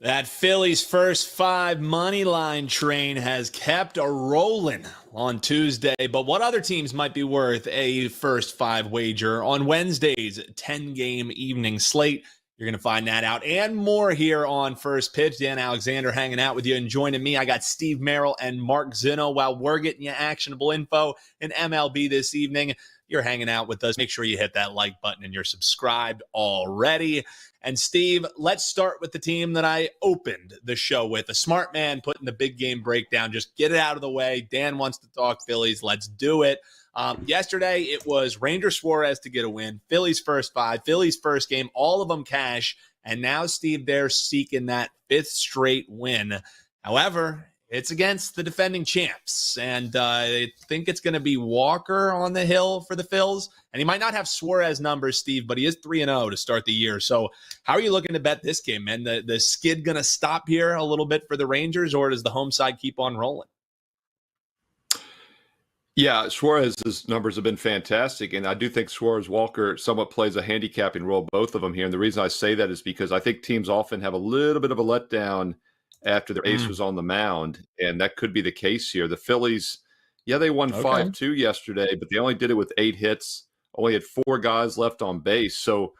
That Phillies first five money line train has kept a rolling on Tuesday, but what other teams might be worth a first five wager on Wednesday's 10-game evening slate? You're going to find that out and more here on First Pitch. Dan Alexander hanging out with you, and joining me, I got Steve Merril and Mark Zinno. While we're getting you actionable info in MLB this evening, you're hanging out with us. Make sure you hit that like button and you're subscribed already. And Steve, let's start with the team that I opened the show with. A smart man putting the big game breakdown. Just get it out of the way. Dan wants to talk Phillies. Let's do it. Yesterday, it was Ranger Suarez to get a win. Phillies first five. Phillies first game. All of them cash. And now, Steve, they're seeking that fifth straight win. However, it's against the defending champs. And I think it's going to be Walker on the hill for the Phils. And he might not have Suarez numbers, Steve, but he is 3-0 to start the year. So how are you looking to bet this game, man? The skid going to stop here a little bit for the Rangers, or does the home side keep on rolling? Yeah, Suarez's numbers have been fantastic, and I do think Suarez-Walker somewhat plays a handicapping role, both of them here. And the reason I say that is because I think teams often have a little bit of a letdown after their ace was on the mound, and that could be the case here. The Phillies, they won 5-2 yesterday, but they only did it with 8 hits, only had 4 guys left on base. So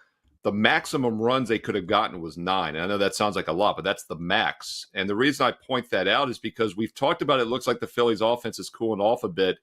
the maximum runs they could have gotten was 9. And I know that sounds like a lot, but that's the max. And the reason I point that out is because we've talked about it looks like the Phillies offense is cooling off a bit.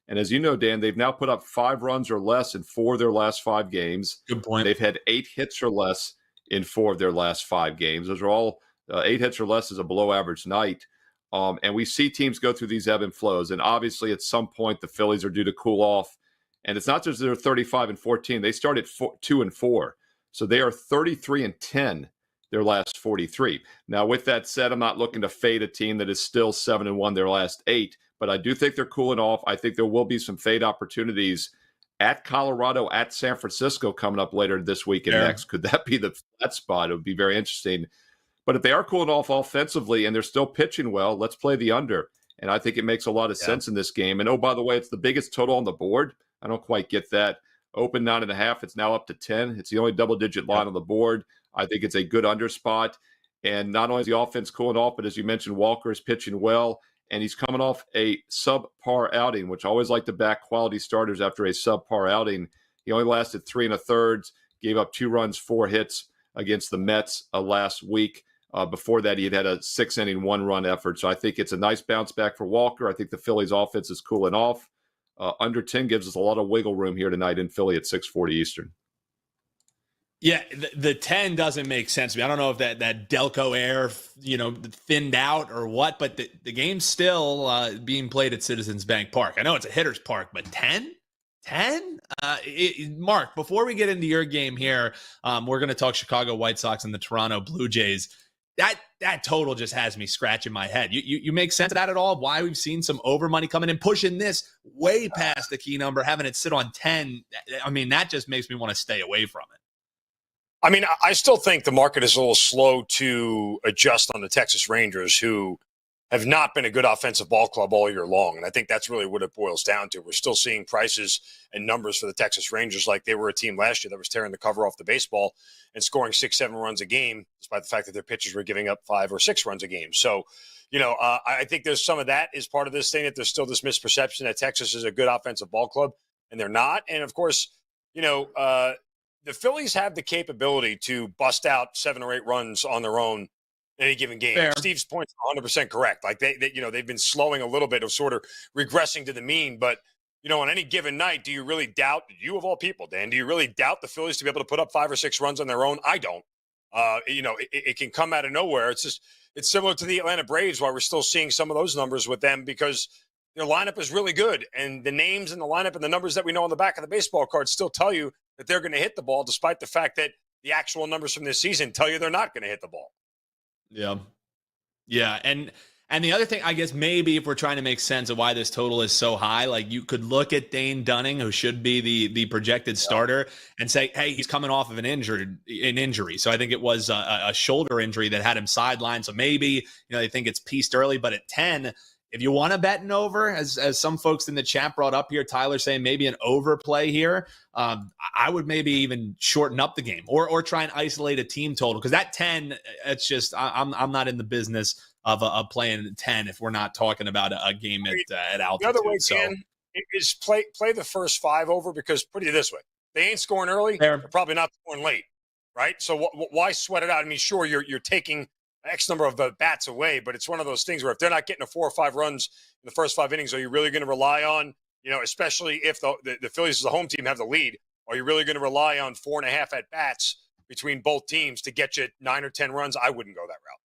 And as you know, Dan, they've now put up 5 runs or less in 4 of their last 5 games. Good point. They've had 8 hits or less in 4 of their last 5 games. Those are all 8 hits or less is a below average night. And we see teams go through these ebb and flows. And obviously at some point the Phillies are due to cool off. And it's not just they're 35-14. They started 2-4. So they are 33-10 their last 43. Now, with that said, I'm not looking to fade a team that is still 7-1 their last 8. But I do think they're cooling off. I think there will be some fade opportunities at Colorado, at San Francisco coming up later this week and next. Could that be the flat spot? It would be very interesting. But if they are cooling off offensively and they're still pitching well, let's play the under. And I think it makes a lot of sense in this game. And, oh, by the way, it's the biggest total on the board. I don't quite get that. Open 9.5. It's now up to 10. It's the only double-digit line on the board. I think it's a good under spot. And not only is the offense cooling off, but as you mentioned, Walker is pitching well. And he's coming off a subpar outing, which I always like to back quality starters after a subpar outing. He only lasted 3 1/3, gave up 2 runs, 4 hits against the Mets last week. Before that, he had a 6-inning, 1-run effort. So I think it's a nice bounce back for Walker. I think the Phillies offense is cooling off. Under 10 gives us a lot of wiggle room here tonight in Philly at 6:40 Eastern. Yeah, the 10 doesn't make sense to me. I don't know if that Delco air, thinned out or what, but the game's still being played at Citizens Bank Park. I know it's a hitter's park, but 10? 10? Mark, before we get into your game here, we're going to talk Chicago White Sox and the Toronto Blue Jays. That total just has me scratching my head. You make sense of that at all? Why we've seen some over money coming in, pushing this way past the key number, having it sit on 10. I mean, that just makes me want to stay away from it. I mean, I still think the market is a little slow to adjust on the Texas Rangers, who have not been a good offensive ball club all year long. And I think that's really what it boils down to. We're still seeing prices and numbers for the Texas Rangers like they were a team last year that was tearing the cover off the baseball and scoring 6-7 runs a game, despite the fact that their pitchers were giving up 5 or 6 runs a game. So, I think there's some of that is part of this thing, that there's still this misperception that Texas is a good offensive ball club, and they're not. And, of course, the Phillies have the capability to bust out 7 or 8 runs on their own in any given game. Fair. Steve's point is 100% correct. Like they've been slowing a little bit, of sort of regressing to the mean. But on any given night, do you really doubt, you of all people, Dan? Do you really doubt the Phillies to be able to put up 5 or 6 runs on their own? I don't. It can come out of nowhere. It's similar to the Atlanta Braves, why we're still seeing some of those numbers with them, because their lineup is really good, and the names in the lineup and the numbers that we know on the back of the baseball card still tell you that they're going to hit the ball, despite the fact that the actual numbers from this season tell you they're not going to hit the ball. Yeah. And the other thing, I guess, maybe if we're trying to make sense of why this total is so high, like you could look at Dane Dunning, who should be the projected starter, and say, hey, he's coming off of an injury. So I think it was a shoulder injury that had him sidelined. So maybe, they think it's pieced early, but at 10, if you want to bet an over, as some folks in the chat brought up here, Tyler saying maybe an overplay here, I would maybe even shorten up the game or try and isolate a team total, because that 10, it's just I'm not in the business of playing 10 if we're not talking about a game at altitude. The other way, Dan, is play the first 5 over, because put it this way, they ain't scoring early, they're probably not scoring late, right? So why sweat it out? I mean, sure, you're taking X number of bats away, but it's one of those things where if they're not getting 4 or 5 runs in the first 5 innings, are you really going to rely on, especially if the Phillies as the home team have the lead, are you really going to rely on 4.5 at bats between both teams to get you 9 or 10 runs? I wouldn't go that route.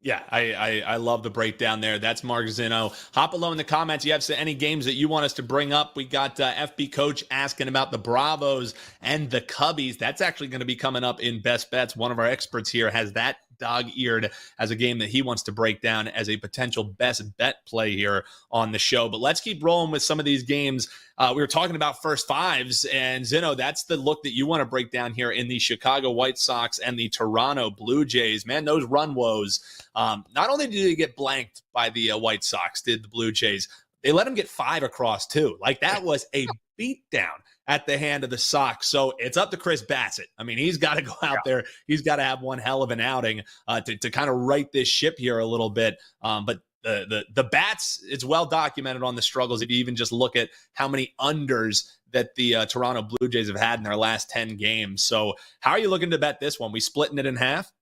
Yeah, I love the breakdown there. That's Mark Zinno. Hop below in the comments. You have any games that you want us to bring up? We got FB Coach asking about the Bravos and the Cubbies. That's actually going to be coming up in Best Bets. One of our experts here has that dog-eared as a game that he wants to break down as a potential best bet play here on the show. But let's keep rolling with some of these games. We were talking about first fives, and Zinno, that's the look that you want to break down here in the Chicago White Sox and the Toronto Blue Jays. Man, those run woes. Not only did they get blanked by the White Sox, did the Blue Jays, they let them get 5 across too. Like, that was a beatdown at the hand of the Sox. So it's up to Chris Bassett. I mean, he's got to go out there. He's got to have one hell of an outing to kind of right this ship here a little bit. But the bats, it's well documented on the struggles. If you even just look at how many unders that the Toronto Blue Jays have had in their last 10 games. So how are you looking to bet this one? We splitting it in half?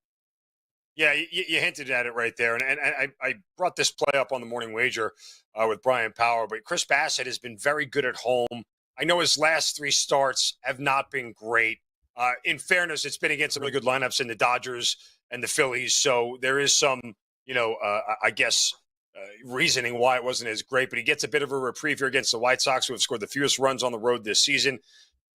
Yeah, you hinted at it right there. And I brought this play up on the morning wager with Brian Power, but Chris Bassett has been very good at home. I know his last 3 starts have not been great. In fairness, it's been against some really good lineups in the Dodgers and the Phillies. So there is some, I guess, reasoning why it wasn't as great. But he gets a bit of a reprieve here against the White Sox, who have scored the fewest runs on the road this season.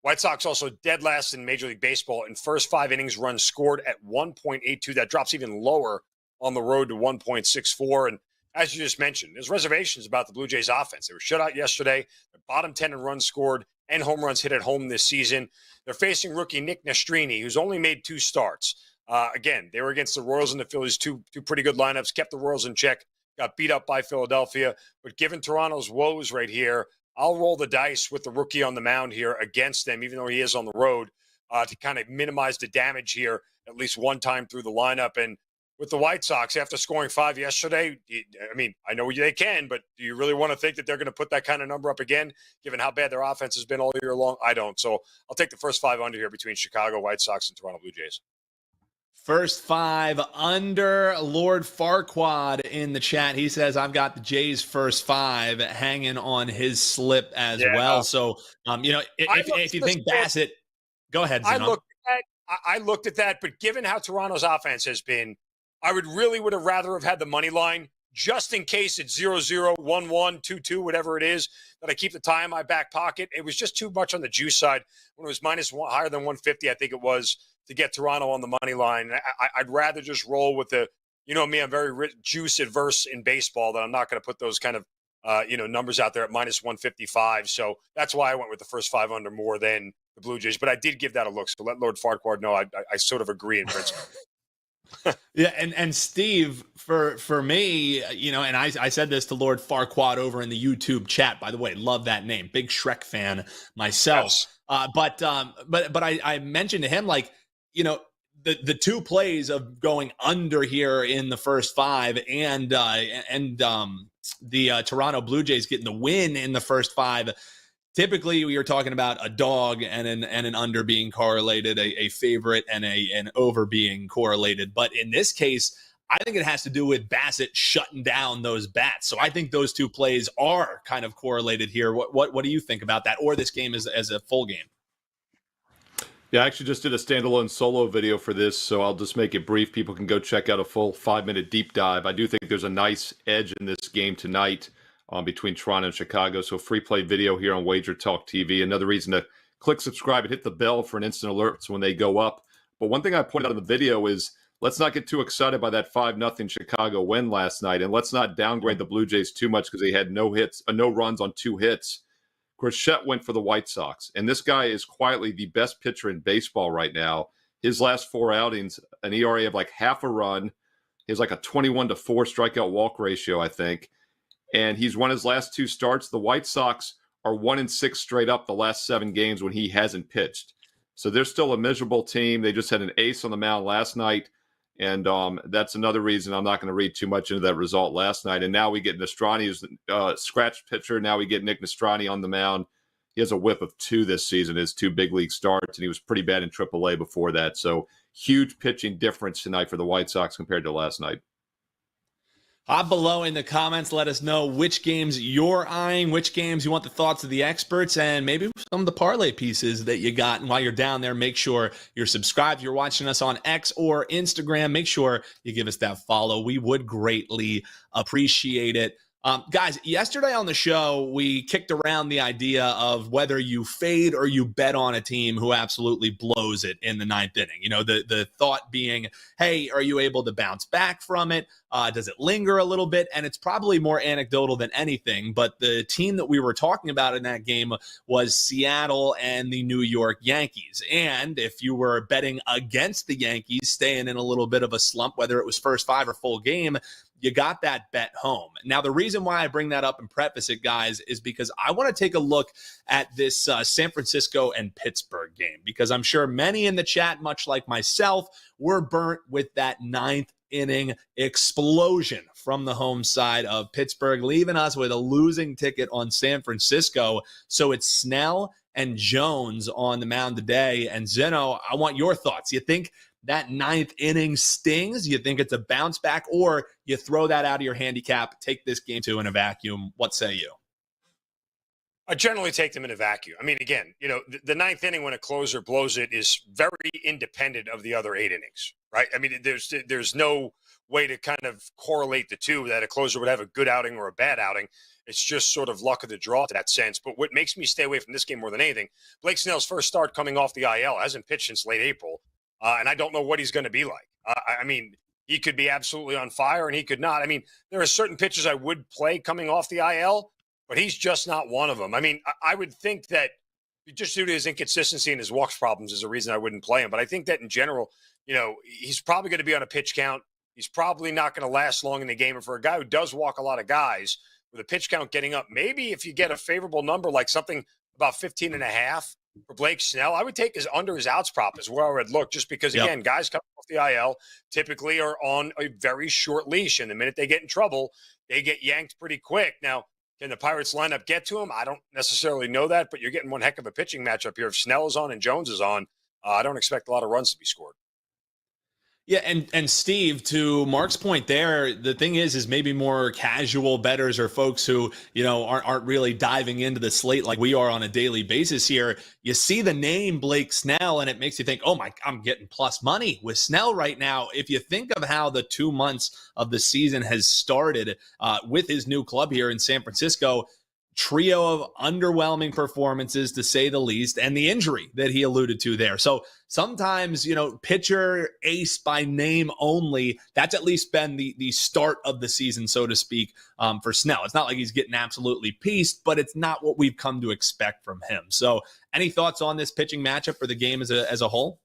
White Sox also dead last in Major League Baseball in first 5 innings runs scored at 1.82. That drops even lower on the road to 1.64. And as you just mentioned, there's reservations about the Blue Jays offense. They were shut out yesterday. They're bottom 10 in runs scored and home runs hit at home this season. They're facing rookie Nick Nastrini, who's only made 2 starts. Again, they were against the Royals and the Phillies, two pretty good lineups, kept the Royals in check, got beat up by Philadelphia. But given Toronto's woes right here, I'll roll the dice with the rookie on the mound here against them, even though he is on the road, to kind of minimize the damage here at least one time through the lineup. And with the White Sox, after scoring 5 yesterday, I mean, I know they can, but do you really want to think that they're going to put that kind of number up again, given how bad their offense has been all year long? I don't. So I'll take the first 5 under here between Chicago White Sox and Toronto Blue Jays. First 5 under. Lord Farquad in the chat. He says, I've got the Jays first 5 hanging on his slip as well. So, if you think Bassett, go ahead, Zinno. I looked at that, but given how Toronto's offense has been, I would have rather have had the money line just in case it's 0-0, 1-1, 2-2, whatever it is, that I keep the tie in my back pocket. It was just too much on the juice side when it was -1, higher than 150, I think it was, to get Toronto on the money line. I'd rather just roll with the, me, I'm very juice adverse in baseball, that I'm not going to put those kind of, numbers out there at -155. So that's why I went with the first 5 under more than the Blue Jays. But I did give that a look. So let Lord Farquhar know I sort of agree in principle. Yeah, and Steve, for me, and I said this to Lord Farquaad over in the YouTube chat. By the way, love that name, big Shrek fan myself. Yes. But I mentioned to him, like, the 2 plays of going under here in the first 5 and the Toronto Blue Jays getting the win in the first 5. Typically, we are talking about a dog and an under being correlated, a favorite and an over being correlated. But in this case, I think it has to do with Bassett shutting down those bats. So I think those 2 plays are kind of correlated here. What do you think about that, or this game as a full game? Yeah, I actually just did a standalone solo video for this, so I'll just make it brief. People can go check out a full 5-minute deep dive. I do think there's a nice edge in this game tonight between Toronto and Chicago. So free play video here on WagerTalk TV. Another reason to click subscribe and hit the bell for an instant alerts when they go up. But one thing I pointed out in the video is let's not get too excited by that 5-0 Chicago win last night, and let's not downgrade the Blue Jays too much because they had no runs on 2 hits. Grishett went for the White Sox, and this guy is quietly the best pitcher in baseball right now. His last 4 outings, an ERA of like half a run. He has like a 21-4 strikeout walk ratio, I think. and he's won his last 2 starts. The White Sox are 1-6 straight up the last 7 games when he hasn't pitched. So they're still a miserable team. They just had an ace on the mound last night, and that's another reason I'm not going to read too much into that result last night. And now we get Nostrani, who's a scratch pitcher. Now we get Nick Nostrani on the mound. He has a whip of 2 this season, his 2 big league starts, and he was pretty bad in AAA before that. So huge pitching difference tonight for the White Sox compared to last night. Hop below in the comments. Let us know which games you're eyeing, which games you want the thoughts of the experts, and maybe some of the parlay pieces that you got. And while you're down there, make sure you're subscribed. If you're watching us on X or Instagram, make sure you give us that follow. We would greatly appreciate it. Guys, yesterday on the show, we kicked around the idea of whether you fade or you bet on a team who absolutely blows it in the 9th inning. You know, the thought being, hey, are you able to bounce back from it? Does it linger a little bit? And it's probably more anecdotal than anything, but the team that we were talking about in that game was Seattle and the New York Yankees. And if you were betting against the Yankees, staying in a little bit of a slump, whether it was first 5 or full game, you got that bet home. Now, the reason why I bring that up and preface it, guys, is because I want to take a look at this San Francisco and Pittsburgh game, because I'm sure many in the chat, much like myself, were burnt with that 9th inning explosion from the home side of Pittsburgh, leaving us with a losing ticket on San Francisco. So it's Snell and Jones on the mound today. And Zinno, I want your thoughts. You think that 9th inning stings? You think it's a bounce back, or you throw that out of your handicap, take this game 2 in a vacuum? What say you? I generally take them in a vacuum. I mean, again, you know, the 9th inning when a closer blows it is very independent of the other 8 innings, right? I mean, there's no way to kind of correlate the two, that a closer would have a good outing or a bad outing. It's just sort of luck of the draw to that sense. But what makes me stay away from this game more than anything, Blake Snell's first start coming off the IL, hasn't pitched since late April. And I don't know what he's going to be like. I mean, he could be absolutely on fire and he could not. I mean, there are certain pitchers I would play coming off the IL, but he's just not one of them. I mean, I would think that just due to his inconsistency and his walks problems is a reason I wouldn't play him. But I think that in general, you know, he's probably going to be on a pitch count. He's probably not going to last long in the game. And for a guy who does walk a lot of guys, with a pitch count getting up, maybe if you get a favorable number, like something about 15.5, for Blake Snell, I would take his under his outs prop is where I would look, just because, again, guys coming off the IL typically are on a very short leash. And the minute they get in trouble, they get yanked pretty quick. Now, can the Pirates lineup get to him? I don't necessarily know that, but you're getting one heck of a pitching matchup here. If Snell is on and Jones is on, I don't expect a lot of runs to be scored. Yeah, and Steve, to Mark's point there, the thing is maybe more casual bettors or folks who, you know, aren't really diving into the slate like we are on a daily basis here. You see the name Blake Snell and it makes you think, oh my, I'm getting plus money with Snell right now. If you think of how the 2 months of the season has started with his new club here in San Francisco, trio of underwhelming performances, to say the least, and the injury that he alluded to there. So sometimes, you know, pitcher ace by name only, that's at least been the start of the season, so to speak, for Snell. It's not like he's getting absolutely pieced, but it's not what we've come to expect from him. So any thoughts on this pitching matchup for the game as a whole?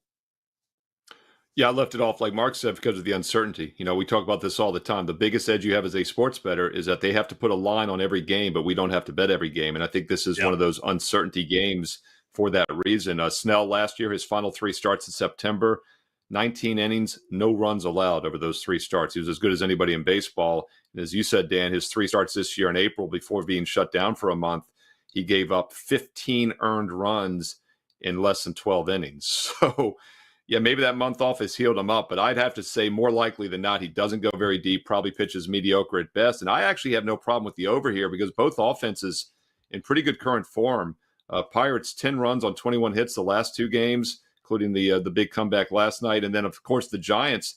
Yeah, I left it off, like Mark said, because of the uncertainty. You know, we talk about this all the time. The biggest edge you have as a sports bettor is that they have to put a line on every game, but we don't have to bet every game. And I think this is one of those uncertainty games for that reason. Snell last year, his final 3 starts in September, 19 innings, no runs allowed over those 3 starts. He was as good as anybody in baseball. And as you said, Dan, his 3 starts this year in April before being shut down for a month, he gave up 15 earned runs in less than 12 innings. So, yeah, maybe that month off has healed him up, but I'd have to say more likely than not, he doesn't go very deep, probably pitches mediocre at best. And I actually have no problem with the over here because both offenses in pretty good current form. Pirates 10 runs on 21 hits the last 2 games, including the big comeback last night. And then, of course, the Giants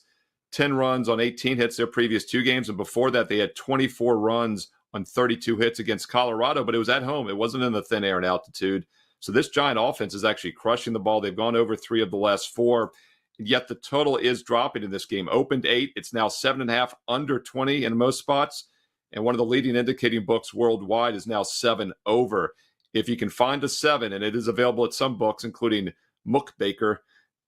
10 runs on 18 hits their previous 2 games. And before that, they had 24 runs on 32 hits against Colorado, but it was at home. It wasn't in the thin air and altitude. So this Giant offense is actually crushing the ball. They've gone over 3 of the last 4, yet the total is dropping in this game. Opened 8. It's now 7.5, under 20 in most spots. And one of the leading indicating books worldwide is now 7 over. If you can find a 7, and it is available at some books, including Mookbaker,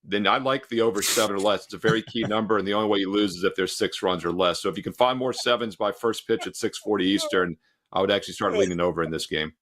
then I like the over 7 or less. It's a very key number, and the only way you lose is if there's 6 runs or less. So if you can find more 7s by first pitch at 6:40 Eastern, I would actually start leaning over in this game.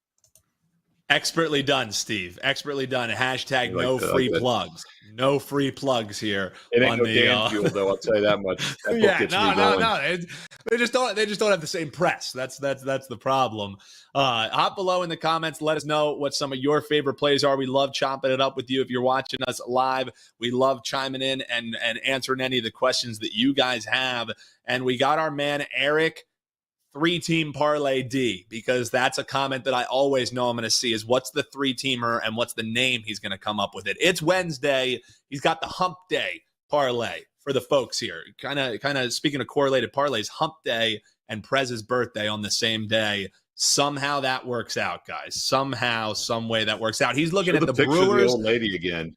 Expertly done, Steve. Expertly done. Hashtag Like no that, free like that. plugs. No free plugs here. It ain't on no the Dan fuel, though. I'll tell you that much. That book yeah, gets me going. They just don't have the same press. That's the problem. Hop below in the comments. Let us know what some of your favorite plays are. We love chopping it up with you. If you're watching us live, we love chiming in and answering any of the questions that you guys have. And we got our man Eric, 3-team parlay D, because that's a comment that I always know I'm going to see is what's the 3-teamer and what's the name he's going to come up with it. It's Wednesday. He's got the hump day parlay for the folks here. Kind of speaking of correlated parlays, hump day and Prez's birthday on the same day. Somehow that works out, guys. Somehow, some way that works out. He's looking at the picture Brewers. Of the old lady again.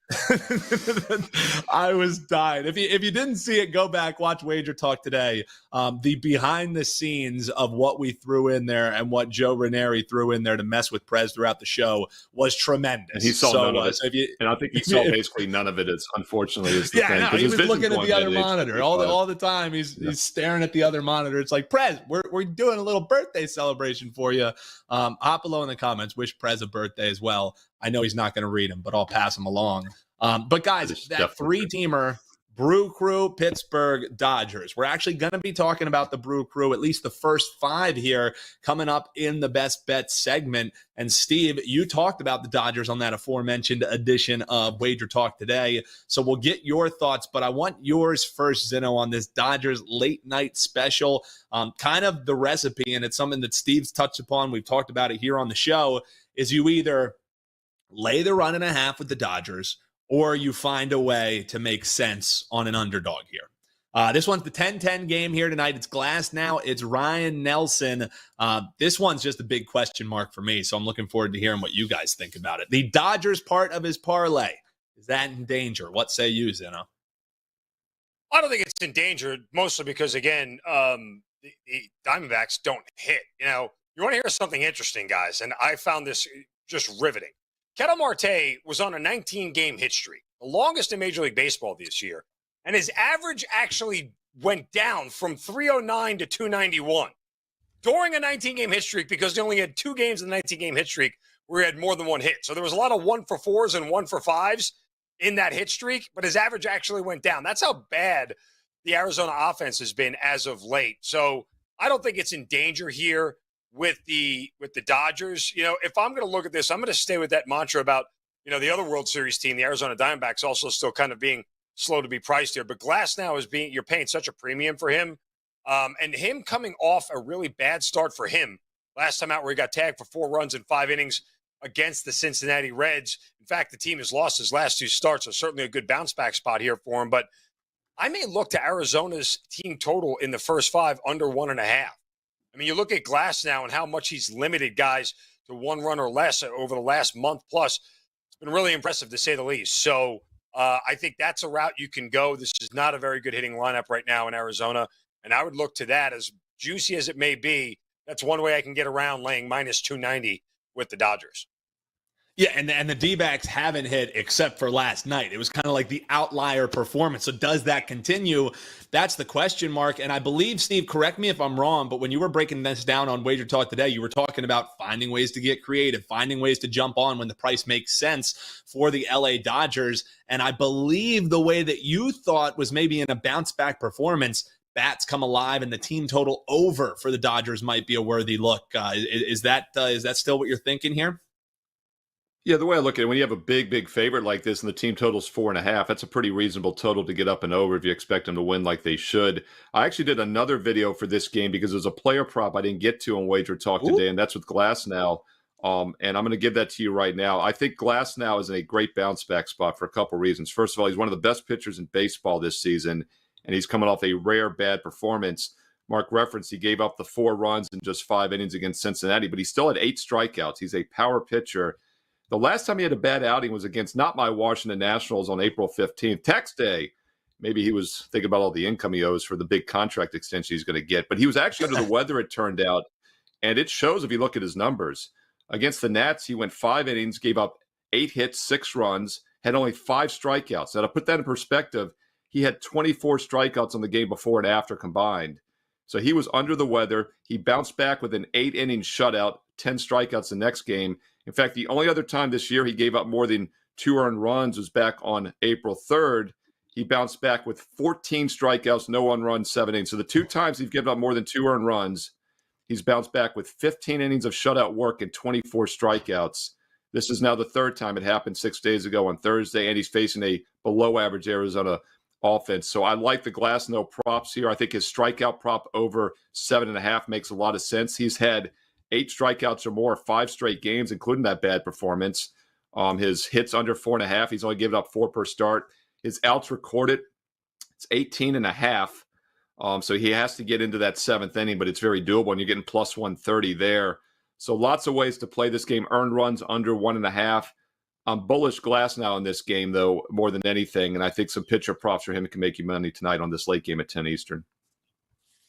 I was dying. If you didn't see it, go back, watch Wager Talk today. The behind the scenes of what we threw in there and what Joe Ranieri threw in there to mess with Prez throughout the show was tremendous. And he saw none of it. And I think he saw basically none of it. Unfortunately, is the thing. No, he was looking at the other monitor all the time. He's staring at the other monitor. It's like, Prez, we're doing a little birthday celebration for you. Hop below in the comments. Wish Prez a birthday as well. I know he's not going to read them, but I'll pass them along. But guys, that 3-teamer, Brew Crew, Pittsburgh, Dodgers. We're actually going to be talking about the Brew Crew, at least the first 5 here, coming up in the Best Bet segment. And Steve, you talked about the Dodgers on that aforementioned edition of Wager Talk today. So we'll get your thoughts, but I want yours first, Zinno, on this Dodgers late night special. Kind of the recipe, and it's something that Steve's touched upon. We've talked about it here on the show, is you either lay the 1.5 with the Dodgers, or you find a way to make sense on an underdog here. This one's the 10-10 game here tonight. It's Glass now. It's Ryan Nelson. This one's just a big question mark for me, so I'm looking forward to hearing what you guys think about it. The Dodgers part of his parlay, is that in danger? What say you, Zinno? I don't think it's in danger, mostly because, again, the Diamondbacks don't hit. You want to hear something interesting, guys, and I found this just riveting. Ketel Marte was on a 19-game hit streak, the longest in Major League Baseball this year, and his average actually went down from 309 to 291 during a 19-game hit streak because they only had 2 games in the 19-game hit streak where he had more than 1 hit. So there was a lot of 1-for-4s and 1-for-5s in that hit streak, but his average actually went down. That's how bad the Arizona offense has been as of late. So I don't think it's in danger here with the Dodgers. If I'm going to look at this, I'm going to stay with that mantra about, the other World Series team, the Arizona Diamondbacks, also still kind of being slow to be priced here. But Glass now you're paying such a premium for him. And him coming off a really bad start for him last time out where he got tagged for 4 runs in 5 innings against the Cincinnati Reds. In fact, the team has lost his last 2 starts, so certainly a good bounce back spot here for him. But I may look to Arizona's team total in the first 5 under 1.5. I mean, you look at Glass now and how much he's limited guys to 1 run or less over the last month plus. It's been really impressive, to say the least. So I think that's a route you can go. This is not a very good hitting lineup right now in Arizona, and I would look to that. As juicy as it may be, that's one way I can get around laying minus 290 with the Dodgers. Yeah, and the D-backs haven't hit except for last night. It was kind of like the outlier performance. So does that continue? That's the question mark. And I believe, Steve, correct me if I'm wrong, but when you were breaking this down on Wager Talk today, you were talking about finding ways to get creative, finding ways to jump on when the price makes sense for the LA Dodgers. And I believe the way that you thought was maybe in a bounce-back performance, bats come alive and the team total over for the Dodgers might be a worthy look. Is that still what you're thinking here? Yeah, the way I look at it, when you have a big favorite like this and the team total's 4.5, that's a pretty reasonable total to get up and over if you expect them to win like they should. I actually did another video for this game because there's a player prop I didn't get to on Wager Talk today, and that's with Glass now. And I'm going to give that to you right now. I think Glass now is in a great bounce back spot for a couple reasons. First of all, he's one of the best pitchers in baseball this season, and he's coming off a rare bad performance. Mark referenced he gave up the 4 runs in just 5 innings against Cincinnati, but he still had 8 strikeouts. He's a power pitcher. The last time he had a bad outing was against not my Washington Nationals on April 15th, tax day. Maybe he was thinking about all the income he owes for the big contract extension he's going to get. But he was actually under the weather, it turned out. And it shows if you look at his numbers. Against the Nats, he went 5 innings, gave up 8 hits, 6 runs, had only 5 strikeouts. Now, to put that in perspective, he had 24 strikeouts on the game before and after combined. So he was under the weather. He bounced back with an 8-inning shutout, 10 strikeouts the next game. In fact, the only other time this year he gave up more than 2 earned runs was back on April 3rd. He bounced back with 14 strikeouts, no one run, 7 innings. So the 2 times he's given up more than 2 earned runs, he's bounced back with 15 innings of shutout work and 24 strikeouts. This is now the 3rd time it happened 6 days ago on Thursday, and he's facing a below-average Arizona offense. So I like the Glasnow props here. I think his strikeout prop over 7.5 makes a lot of sense. He's had 8 strikeouts or more, 5 straight games, including that bad performance. His hits under 4.5. He's only given up 4 per start. His outs recorded, it's 18.5. So he has to get into that 7th inning, but it's very doable, and you're getting plus 130 there. So lots of ways to play this game. Earned runs under 1.5. I'm bullish Glasnow in this game, though, more than anything, and I think some pitcher props for him can make you money tonight on this late game at 10 Eastern.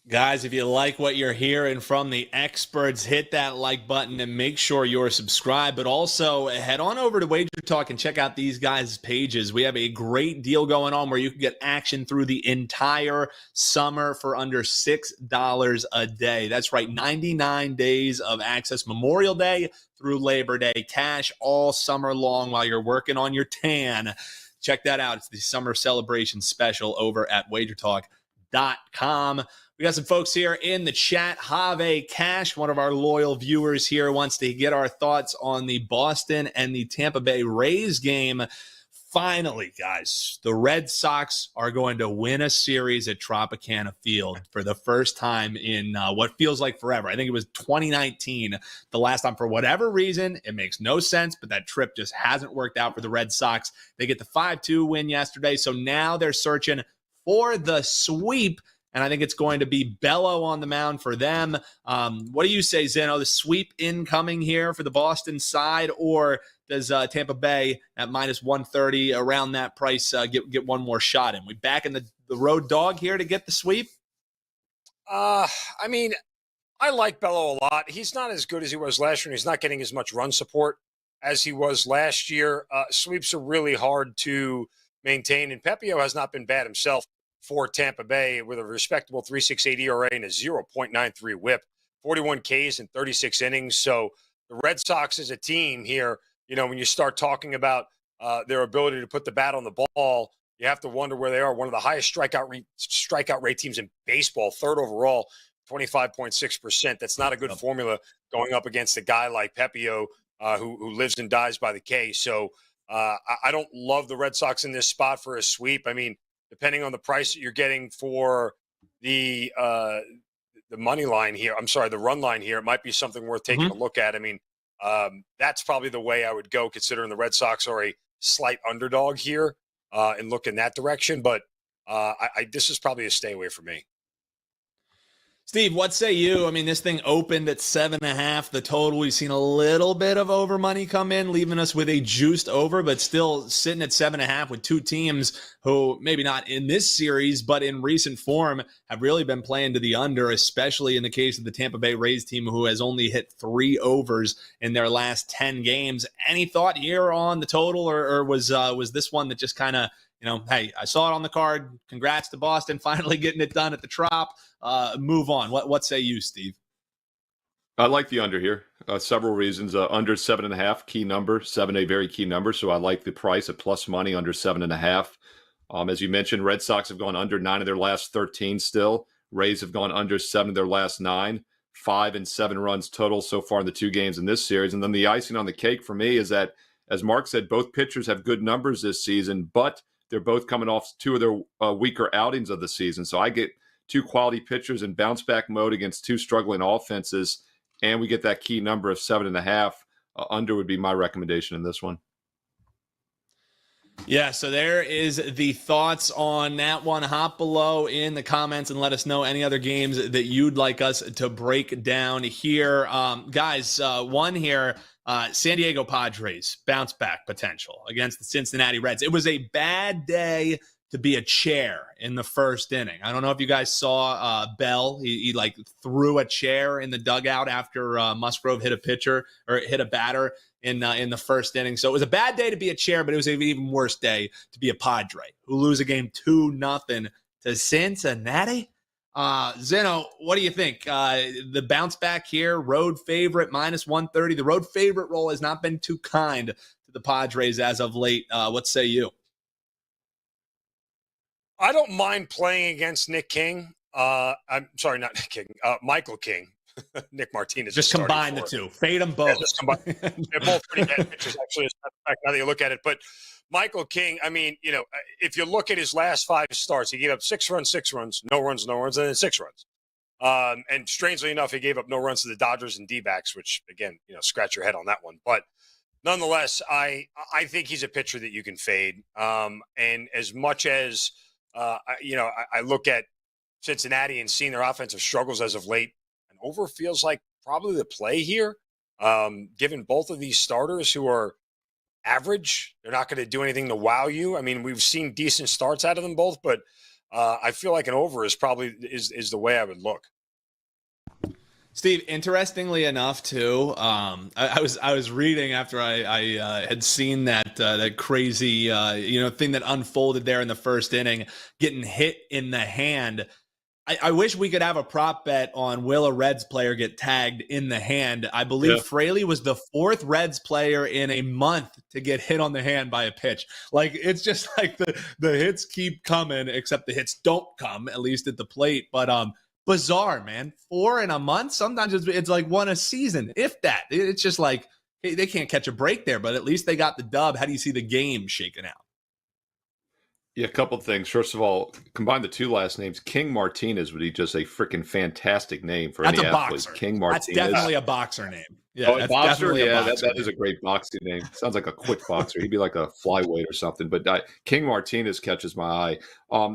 Guys, if you like what you're hearing from the experts, hit that like button and make sure you're subscribed. But also head on over to WagerTalk and check out these guys' pages. We have a great deal going on where you can get action through the entire summer for under $6 a day. That's right, 99 days of access, Memorial Day through Labor Day, cash all summer long while you're working on your tan. Check that out. It's the summer celebration special over at WagerTalk.com. We got some folks here in the chat. Have Cash, one of our loyal viewers here, wants to get our thoughts on the Boston and the Tampa Bay Rays game. Finally, guys, the Red Sox are going to win a series at Tropicana Field for the first time in what feels like forever. I think it was 2019, the last time. For whatever reason, it makes no sense, but that trip just hasn't worked out for the Red Sox. They get the 5-2 win yesterday, so now they're searching for the sweep. And I think it's going to be Bello on the mound for them. What do you say, Zinno? The sweep incoming here for the Boston side, or does Tampa Bay at minus 130 around that price get one more shot in? We back in the road dog here to get the sweep? I mean, I like Bello a lot. He's not as good as he was last year, and he's not getting as much run support as he was last year. Sweeps are really hard to maintain, and Pepio has not been bad himself for Tampa Bay with a respectable 3.68 ERA and a 0.93 whip, 41 Ks in 36 innings. So the Red Sox as a team here, you know, when you start talking about their ability to put the bat on the ball, you have to wonder where they are. One of the highest strikeout rate teams in baseball, 3rd overall, 25.6%. That's not a good formula going up against a guy like Pepio who lives and dies by the K. So I don't love the Red Sox in this spot for a sweep. I mean, depending on the price that you're getting for the money line here, the run line here, it might be something worth taking a look at. I mean, that's probably the way I would go, considering the Red Sox are a slight underdog here and look in that direction. But this is probably a stay away for me. Steve, what say you? I mean, this thing opened at 7.5. The total, we've seen a little bit of over money come in, leaving us with a juiced over, but still sitting at 7.5 with 2 teams who maybe not in this series, but in recent form have really been playing to the under, especially in the case of the Tampa Bay Rays team, who has only hit 3 overs in their last 10 games. Any thought here on the total, or was this one that just kind of, you know, hey, I saw it on the card. Congrats to Boston finally getting it done at the Trop. Move on. What say you, Steve? I like the under here. Several reasons. Under 7.5, key number. 7, a very key number. So I like the price at plus money under 7.5. As you mentioned, Red Sox have gone under 9 of their last 13 still. Rays have gone under 7 of their last 9. 5 and 7 runs total so far in the 2 games in this series. And then the icing on the cake for me is that, as Mark said, both pitchers have good numbers this season, but they're both coming off 2 of their weaker outings of the season. So I get 2 quality pitchers in bounce back mode against 2 struggling offenses, and we get that key number of 7.5. Under would be my recommendation in this one. Yeah, so there is the thoughts on that one. Hop below in the comments and let us know any other games that you'd like us to break down here. Guys, one here, San Diego Padres bounce back potential against the Cincinnati Reds. It was a bad day to be a chair in the first inning. I don't know if you guys saw Bell. He like threw a chair in the dugout after Musgrove hit a batter in the first inning. So it was a bad day to be a chair, but it was an even worse day to be a Padre who lose a game 2-0 to Cincinnati. Zinno, what do you think? The bounce back here, road favorite, -130. The road favorite role has not been too kind to the Padres as of late. What say you? I don't mind playing against Nick King. I'm sorry, not Nick King. Michael King. Nick Martinez. Just combine the two. Fade them both. Yeah, just combine. They're both pretty bad pitchers, actually, now that you look at it. But Michael King, I mean, if you look at his last 5 starts, he gave up 6 runs, 6 runs, no runs, no runs, and then 6 runs. And strangely enough, he gave up no runs to the Dodgers and D-backs, which, again, scratch your head on that one. But nonetheless, I think he's a pitcher that you can fade. And as much as, I look at Cincinnati and seeing their offensive struggles as of late, and over feels like probably the play here, given both of these starters who are average. They're not going to do anything to wow you. I mean, we've seen decent starts out of them both, but I feel like an over is probably is the way I would look. Steve, interestingly enough, too, I was reading after I had seen that crazy thing that unfolded there in the first inning, getting hit in the hand. I wish we could have a prop bet on will a Reds player get tagged in the hand. I believe Fraley was the 4th Reds player in a month to get hit on the hand by a pitch. Like, it's just like the hits keep coming, except the hits don't come, at least at the plate. But bizarre, man. 4 in a month? Sometimes it's like 1 a season, if that. It's just like they can't catch a break there, but at least they got the dub. How do you see the game shaking out? Yeah, a couple of things. First of all, combine the 2 last names. King Martinez would be just a freaking fantastic name for any athlete. Boxer. King Martinez. That's definitely a boxer name. Yeah, a boxer? Yeah, that is a great boxing name. Sounds like a quick boxer. He'd be like a flyweight or something. But King Martinez catches my eye.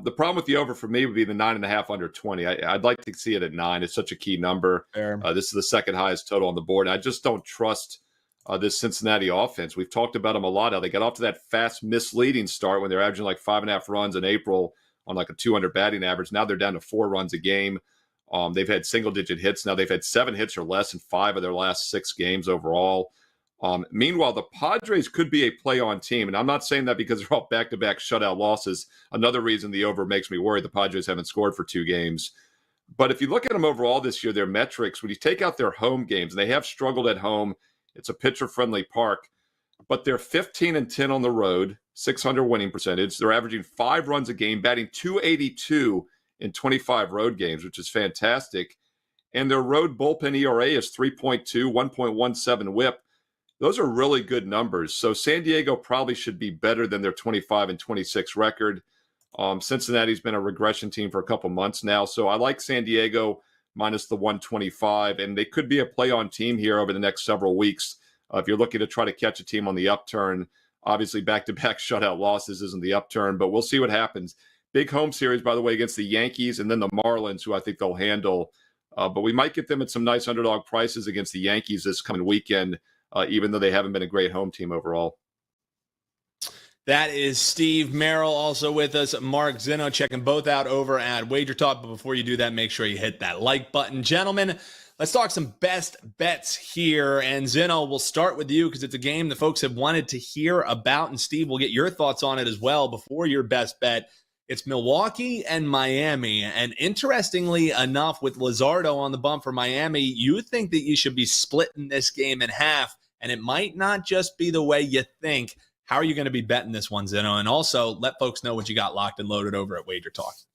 The problem with the over for me would be the 9.5 under 20. I'd like to see it at 9. It's such a key number. This is the second highest total on the board. I just don't trust this Cincinnati offense. We've talked about them a lot. How they got off to that fast, misleading start when they're averaging like 5.5 runs in April on like a 200 batting average. Now they're down to 4 runs a game. They've had single-digit hits. Now they've had 7 hits or less in 5 of their last 6 games overall. Meanwhile, the Padres could be a play-on team, and I'm not saying that because they're all back-to-back shutout losses. Another reason the over makes me worry. The Padres haven't scored for 2 games. But if you look at them overall this year, their metrics, when you take out their home games, and they have struggled at home, it's a pitcher-friendly park, but they're 15-10 on the road, 600 winning percentage. They're averaging 5 runs a game, batting .282 in 25 road games, which is fantastic. And their road bullpen ERA is 3.2, 1.17 whip. Those are really good numbers. So San Diego probably should be better than their 25-26 record. Cincinnati's been a regression team for a couple months now. So I like San Diego minus the 125, and they could be a play-on team here over the next several weeks. If you're looking to try to catch a team on the upturn, obviously back-to-back shutout losses isn't the upturn, but we'll see what happens. Big home series, by the way, against the Yankees and then the Marlins, who I think they'll handle. But we might get them at some nice underdog prices against the Yankees this coming weekend, even though they haven't been a great home team overall. That is Steve Merril, also with us, Mark Zinno, checking both out over at WagerTalk. But before you do that, make sure you hit that like button. Gentlemen, let's talk some best bets here. And Zinno, we'll start with you because it's a game that folks have wanted to hear about. And Steve, we'll get your thoughts on it as well before your best bet. It's Milwaukee and Miami. And interestingly enough, with Luzardo on the bump for Miami, you think that you should be splitting this game in half. And it might not just be the way you think. How are you going to be betting this one, Zinno? And also let folks know what you got locked and loaded over at WagerTalk.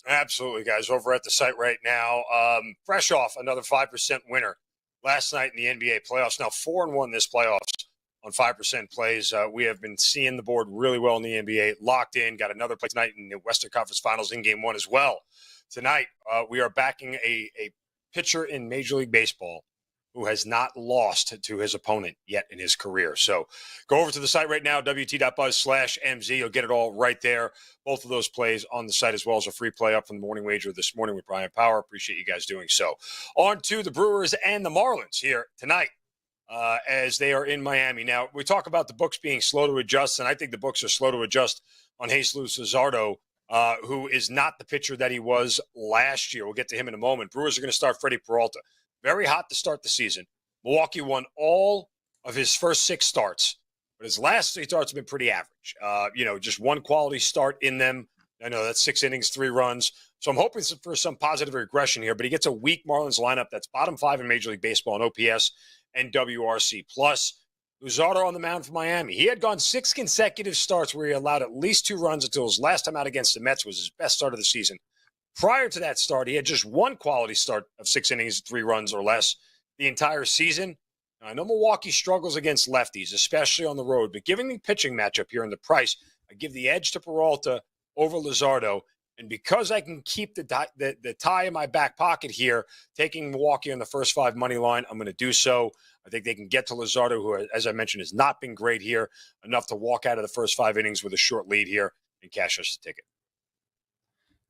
Absolutely, guys. Over at the site right now, fresh off another 5% winner last night in the NBA playoffs. Now 4-1 this playoffs on 5% plays. We have been seeing the board really well in the NBA. Locked in. Got another play tonight in the Western Conference Finals in Game 1 as well. Tonight, we are backing a pitcher in Major League Baseball who has not lost to his opponent yet in his career. So go over to the site right now, wt.buzz/MZ. You'll get it all right there. Both of those plays on the site, as well as a free play up from the morning wager this morning with Brian Power. Appreciate you guys doing so. On to the Brewers and the Marlins here tonight as they are in Miami. Now, we talk about the books being slow to adjust, and I think the books are slow to adjust on Jesus Luzardo, who is not the pitcher that he was last year. We'll get to him in a moment. Brewers are going to start Freddie Peralta. Very hot to start the season. Milwaukee won all of his first 6 starts, but his last 3 starts have been pretty average. Just one quality start in them. I know that's 6 innings, 3 runs. So I'm hoping for some positive regression here, but he gets a weak Marlins lineup that's bottom 5 in Major League Baseball in OPS and WRC+. Luzardo on the mound for Miami. He had gone 6 consecutive starts where he allowed at least 2 runs until his last time out against the Mets was his best start of the season. Prior to that start, he had just 1 quality start of 6 innings, 3 runs or less the entire season. Now, I know Milwaukee struggles against lefties, especially on the road, but given the pitching matchup here in the price, I give the edge to Peralta over Luzardo. And because I can keep the tie in my back pocket here, taking Milwaukee on the first 5 money line, I'm going to do so. I think they can get to Luzardo, who, as I mentioned, has not been great here, enough to walk out of the first 5 innings with a short lead here and cash us a ticket.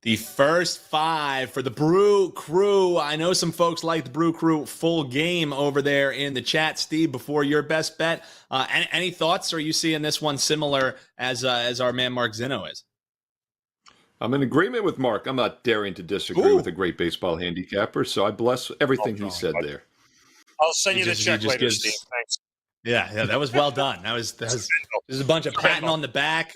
The first 5 for the Brew Crew. I know some folks like the Brew Crew full game over there in the chat. Steve, before your best bet, any thoughts? Or are you seeing this one similar as our man Mark Zinno is? I'm in agreement with Mark. I'm not daring to disagree with a great baseball handicapper, so I bless everything he said there. I'll send you the check later, Steve. Thanks. Yeah, that was well done. There's a bunch of patting on the back.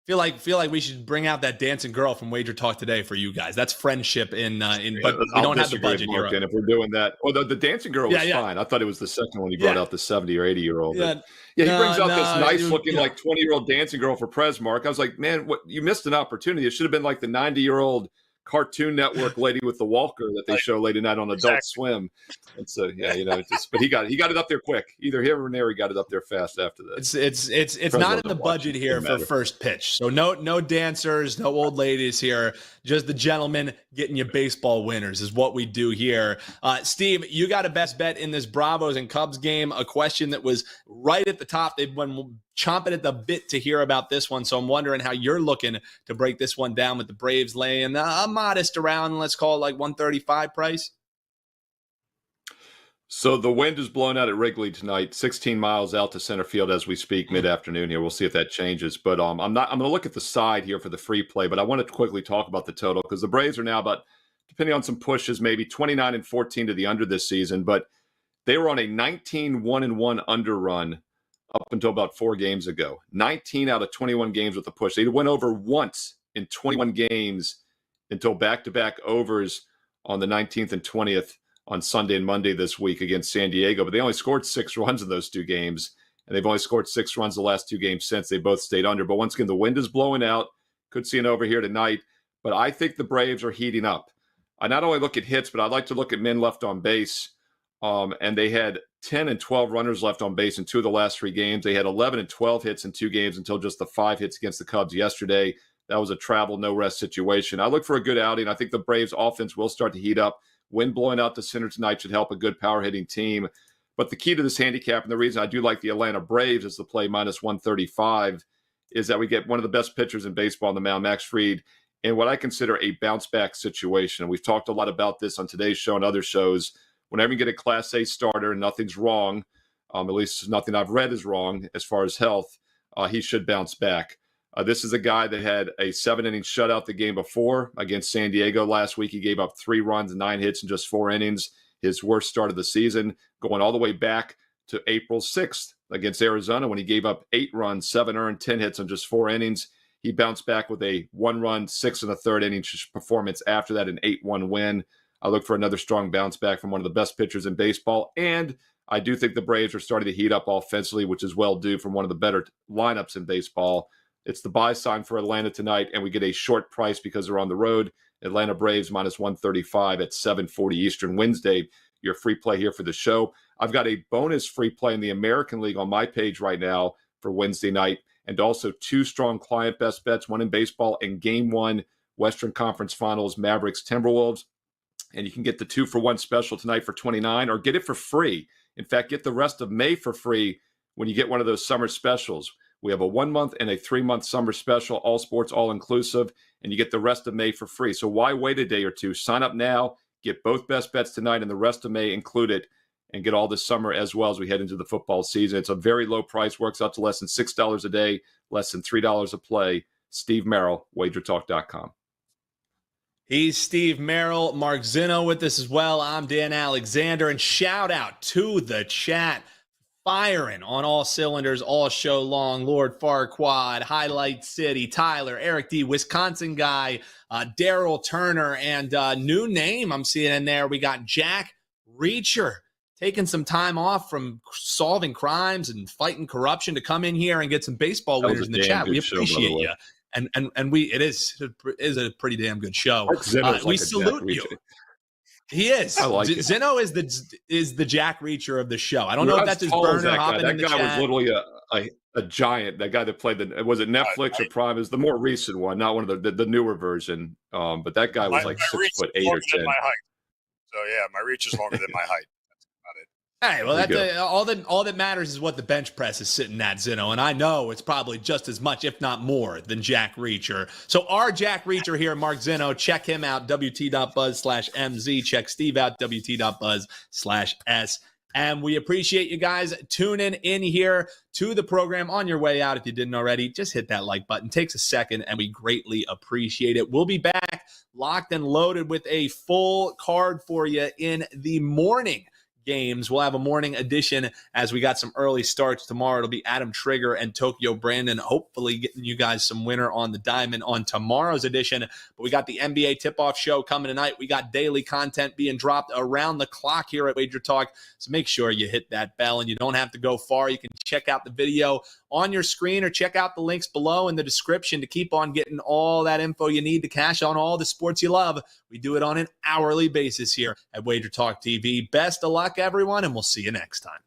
I feel like we should bring out that dancing girl from WagerTalk today for you guys. That's friendship but we don't have the budget here. And if we're doing that, the dancing girl was fine. I thought it was the second one he brought out, the 70 or 80-year-old. Yeah, he brings out this nice-looking, like 20-year-old dancing girl for Prez, Mark. I was like, man, what? You missed an opportunity. It should have been like the 90-year-old Cartoon Network lady with the walker that they show late at night on Adult Swim. And so, but he got it up there quick. Either him or Neri got it up there fast after that. It's not in the budget here for first pitch. So no dancers, no old ladies here. Just the gentlemen getting you baseball winners is what we do here. Steve, you got a best bet in this Bravos and Cubs game. A question that was right at the top. They've been chomping at the bit to hear about this one. So I'm wondering how you're looking to break this one down with the Braves laying a modest around, let's call it like 135 price. So the wind is blowing out at Wrigley tonight, 16 miles out to center field as we speak, mid-afternoon here. We'll see if that changes. But I'm going to look at the side here for the free play, but I want to quickly talk about the total because the Braves are now about, depending on some pushes, maybe 29-14 to the under this season. But they were on a 19-1-1 under run up until about 4 games ago. 19 out of 21 games with the push. They went over once in 21 games until back-to-back overs on the 19th and 20th on Sunday and Monday this week against San Diego. But they only scored 6 runs in those 2 games, and they've only scored 6 runs the last 2 games since. They both stayed under. But once again, the wind is blowing out. Could see an over here tonight. But I think the Braves are heating up. I not only look at hits, but I'd like to look at men left on base. And they had 10 and 12 runners left on base in 2 of the last 3 games. They had 11 and 12 hits in 2 games until just the 5 hits against the Cubs yesterday. That was a travel, no-rest situation. I look for a good outing. I think the Braves' offense will start to heat up. Wind blowing out the center tonight should help a good power-hitting team. But the key to this handicap, and the reason I do like the Atlanta Braves as the play minus 135, is that we get one of the best pitchers in baseball on the mound, Max Fried, in what I consider a bounce-back situation. And we've talked a lot about this on today's show and other shows. Whenever you get a Class A starter and nothing's wrong, at least nothing I've read is wrong as far as health, he should bounce back. This is a guy that had a 7-inning shutout the game before against San Diego last week. He gave up 3 runs and 9 hits in just 4 innings, his worst start of the season, going all the way back to April 6th against Arizona when he gave up 8 runs, 7 earned, 10 hits in just 4 innings. He bounced back with a 1-run, 6 1/3 inning performance after that, an 8-1 win. I look for another strong bounce back from one of the best pitchers in baseball. And I do think the Braves are starting to heat up offensively, which is well due from one of the better lineups in baseball. It's the buy sign for Atlanta tonight, and we get a short price because they're on the road. Atlanta Braves minus 135 at 7:40 Eastern Wednesday. Your free play here for the show. I've got a bonus free play in the American League on my page right now for Wednesday night, and also 2 strong client best bets, one in baseball and Game 1 Western Conference Finals, Mavericks Timberwolves. And you can get the 2-for-1 special tonight for $29, or get it for free. In fact, get the rest of May for free when you get one of those summer specials. We have a 1-month and a 3-month summer special, all sports, all inclusive, and you get the rest of May for free. So why wait a day or two? Sign up now, get both best bets tonight and the rest of May included, and get all this summer as well as we head into the football season. It's a very low price, works out to less than $6 a day, less than $3 a play. Steve Merril, WagerTalk.com. He's Steve Merril, Mark Zinno with us as well. I'm Dan Alexander, and shout out to the chat. firing on all cylinders all show long. Lord Farquaad, Highlight City, Tyler, Eric D, Wisconsin guy, Daryl Turner, and new name I'm seeing in there. We got Jack Reacher taking some time off from solving crimes and fighting corruption to come in here and get some baseball winners in the chat. We appreciate you. And it is a pretty damn good show. We salute you. He is. I like it. Zinno is the Jack Reacher of the show. I don't know if that's his burner hopping in the chat. That guy was literally a giant. That guy that played was it Netflix or Prime? Is the more recent one, not one of the newer version. But that guy was like 6'8" or 10. My height. So yeah, my reach is longer than my height. Hey, well, all that matters is what the bench press is sitting at, Zinno, and I know it's probably just as much, if not more, than Jack Reacher. So our Jack Reacher here, Mark Zinno, check him out, wt.buzz/MZ. Check Steve out, wt.buzz/S. And we appreciate you guys tuning in here to the program. On your way out, if you didn't already, just hit that like button. Takes a second, and we greatly appreciate it. We'll be back locked and loaded with a full card for you in the morning games. We'll have a morning edition as we got some early starts tomorrow. It'll be Adam Trigger and Tokyo Brandon, hopefully getting you guys some winner on the diamond on tomorrow's edition. But we got the NBA tip-off show coming tonight. We got daily content being dropped around the clock here at WagerTalk. So make sure you hit that bell, and you don't have to go far. You can check out the video on your screen or check out the links below in the description to keep on getting all that info you need to cash on all the sports you love. We do it on an hourly basis here at WagerTalk TV. Best of luck, everyone, and we'll see you next time.